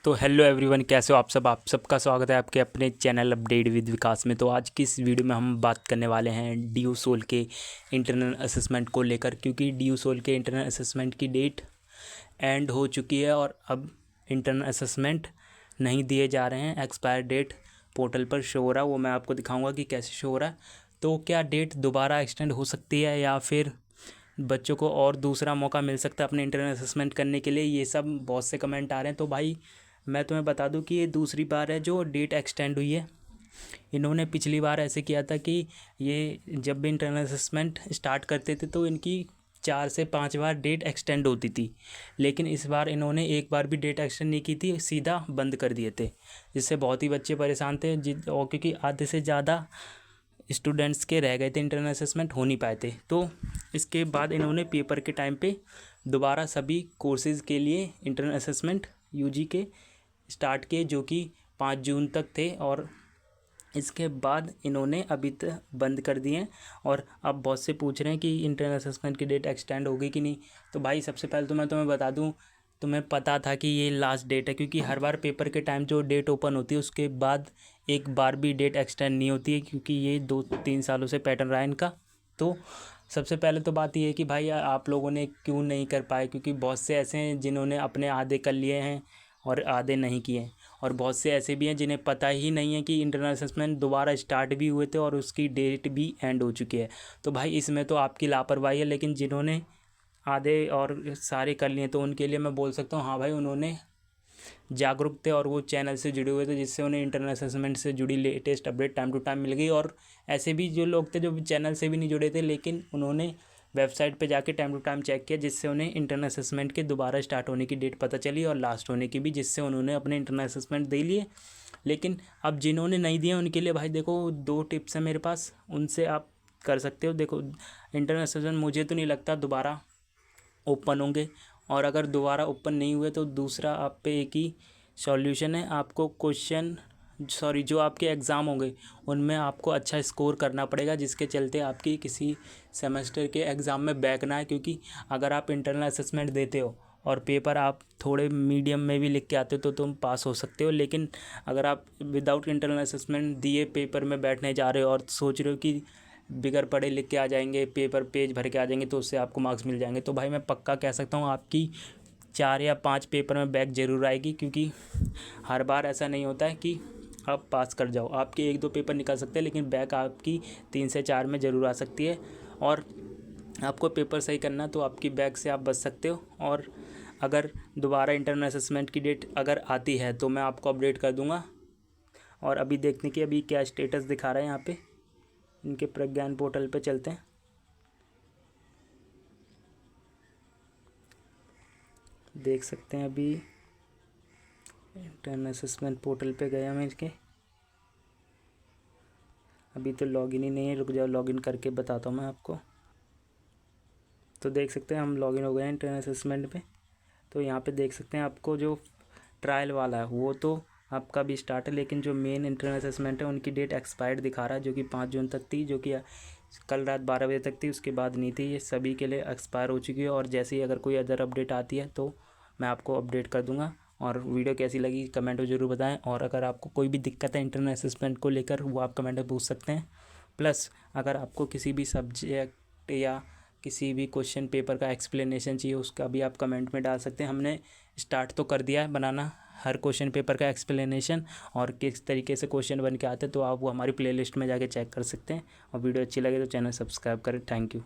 तो hello everyone, कैसे हो आप सबका स्वागत है आपके अपने चैनल अपडेट विद विकास में। तो आज की इस वीडियो में हम बात करने वाले हैं डी सोल के इंटरनल असेसमेंट को लेकर, क्योंकि डी सोल के इंटरनल असेसमेंट की डेट एंड हो चुकी है और अब इंटरनल असेसमेंट नहीं दिए जा रहे हैं। एक्सपायर डेट पोर्टल पर शो हो रहा है, वो मैं आपको दिखाऊँगा कि कैसे शो हो रहा है। तो क्या डेट दोबारा एक्सटेंड हो सकती है या फिर बच्चों को और दूसरा मौका मिल सकता है अपने इंटरनल असेसमेंट करने के लिए, ये सब बहुत से कमेंट आ रहे हैं। तो भाई मैं तुम्हें बता दूं कि ये दूसरी बार है जो डेट एक्सटेंड हुई है। इन्होंने पिछली बार ऐसे किया था कि ये जब भी इंटरनल असेसमेंट स्टार्ट करते थे तो इनकी 4 से 5 बार डेट एक्सटेंड होती थी, लेकिन इस बार इन्होंने एक बार भी डेट एक्सटेंड नहीं की थी, सीधा बंद कर दिए थे, जिससे बहुत ही बच्चे परेशान थे और क्योंकि आधे से ज़्यादा स्टूडेंट्स के रह गए थे, इंटरनल असेसमेंट हो नहीं पाए थे। तो इसके बाद इन्होंने पेपर के टाइम पे दोबारा सभी कोर्सेज़ के लिए इंटरनल असेसमेंट यूजी के स्टार्ट किए, जो कि 5 जून तक थे, और इसके बाद इन्होंने अभी तक बंद कर दिए हैं। और अब बहुत से पूछ रहे हैं कि इंटरनल असेसमेंट की डेट एक्सटेंड होगी कि नहीं। तो भाई सबसे पहले तो मैं तुम्हें बता दूं, तुम्हें पता था कि ये लास्ट डेट है, क्योंकि हर बार पेपर के टाइम जो डेट ओपन होती है उसके बाद एक बार भी डेट एक्सटेंड नहीं होती है, क्योंकि ये 2-3 सालों से पैटर्न रहा है इनका। तो सबसे पहले तो बात ये है कि भाई आप लोगों ने क्यों नहीं कर पाए, क्योंकि बहुत से ऐसे हैं जिन्होंने अपने आधे कर लिए हैं और आधे नहीं किए हैं, और बहुत से ऐसे भी हैं जिन्हें पता ही नहीं है कि इंटरनल असेसमेंट दोबारा स्टार्ट भी हुए थे और उसकी डेट भी एंड हो चुकी है। तो भाई इसमें तो आपकी लापरवाही है, लेकिन जिन्होंने आधे और सारे कर लिए तो उनके लिए मैं बोल सकता हूँ हाँ भाई, उन्होंने जागरूक थे और वो चैनल से जुड़े हुए थे, जिससे उन्हें इंटरनल असेसमेंट से जुड़ी latest update time to time मिल गई। और ऐसे भी जो लोग थे जो चैनल से भी नहीं जुड़े थे, लेकिन उन्होंने वेबसाइट पे जाके टाइम टू टाइम चेक किया, जिससे उन्हें इंटरनल असेसमेंट के दोबारा स्टार्ट होने की डेट पता चली और लास्ट होने की भी, जिससे उन्होंने अपने इंटरनल असेसमेंट दे लिए। लेकिन अब जिन्होंने नहीं दिए उनके लिए भाई देखो 2 टिप्स हैं मेरे पास, उनसे आप कर सकते हो। देखो, इंटरनल असेसमेंट मुझे तो नहीं लगता दोबारा ओपन होंगे, और अगर दोबारा ओपन नहीं हुए तो दूसरा आप पे एक ही सॉल्यूशन है, आपको जो आपके एग्ज़ाम होंगे उनमें आपको अच्छा स्कोर करना पड़ेगा, जिसके चलते आपकी किसी सेमेस्टर के एग्ज़ाम में बैक ना आए। क्योंकि अगर आप इंटरनल असेसमेंट देते हो और पेपर आप थोड़े मीडियम में भी लिख के आते हो तो तुम पास हो सकते हो, लेकिन अगर आप विदाउट इंटरनल असेसमेंट दिए पेपर में बैठने जा रहे हो और सोच रहे हो कि बिगर पढ़े लिख के आ जाएंगे, पेपर पेज भर के आ जाएंगे तो उससे आपको मार्क्स मिल जाएंगे, तो भाई मैं पक्का कह सकता हूँ आपकी 4 या 5 पेपर में बैक ज़रूर आएगी। क्योंकि हर बार ऐसा नहीं होता है कि आप पास कर जाओ, आपके 1-2 पेपर निकल सकते हैं, लेकिन बैक आपकी 3 से 4 में ज़रूर आ सकती है। और आपको पेपर सही करना तो आपकी बैक से आप बच सकते हो। और अगर दोबारा इंटरनल असेसमेंट की डेट अगर आती है तो मैं आपको अपडेट कर दूंगा। और अभी देखने की अभी क्या स्टेटस दिखा रहा है यहाँ पे, इनके प्रज्ञान पोर्टल पे चलते हैं, देख सकते हैं। अभी इंटरनल असेसमेंट पोर्टल पे गया मैं इसके, अभी तो लॉगिन ही नहीं है, रुक जाओ लॉगिन करके बताता हूँ मैं आपको। तो देख सकते हैं हम लॉगिन हो गए हैं इंटरनल असेसमेंट पे। तो यहाँ पे देख सकते हैं आपको जो ट्रायल वाला है वो तो आपका भी स्टार्ट है, लेकिन जो मेन इंटरनल असेसमेंट है उनकी डेट एक्सपायर्ड दिखा रहा है, जो कि 5 जून तक थी, जो कि कल रात 12 बजे तक थी, उसके बाद नहीं थी। ये सभी के लिए एक्सपायर हो चुकी है, और जैसे ही अगर कोई अदर अपडेट आती है तो मैं आपको अपडेट कर दूंगा। और वीडियो कैसी लगी कमेंट में ज़रूर बताएं, और अगर आपको कोई भी दिक्कत है इंटरनल असेसमेंट को लेकर वो आप कमेंट में पूछ सकते हैं। प्लस अगर आपको किसी भी सब्जेक्ट या किसी भी क्वेश्चन पेपर का एक्सप्लेनेशन चाहिए, उसका भी आप कमेंट में डाल सकते हैं। हमने स्टार्ट तो कर दिया है बनाना हर क्वेश्चन पेपर का एक्सप्लेनेशन, और किस तरीके से क्वेश्चन बन के आते हैं तो आप वो हमारी प्लेलिस्ट में जाके चेक कर सकते हैं। और वीडियो अच्छी लगे तो चैनल सब्सक्राइब करें। Thank you.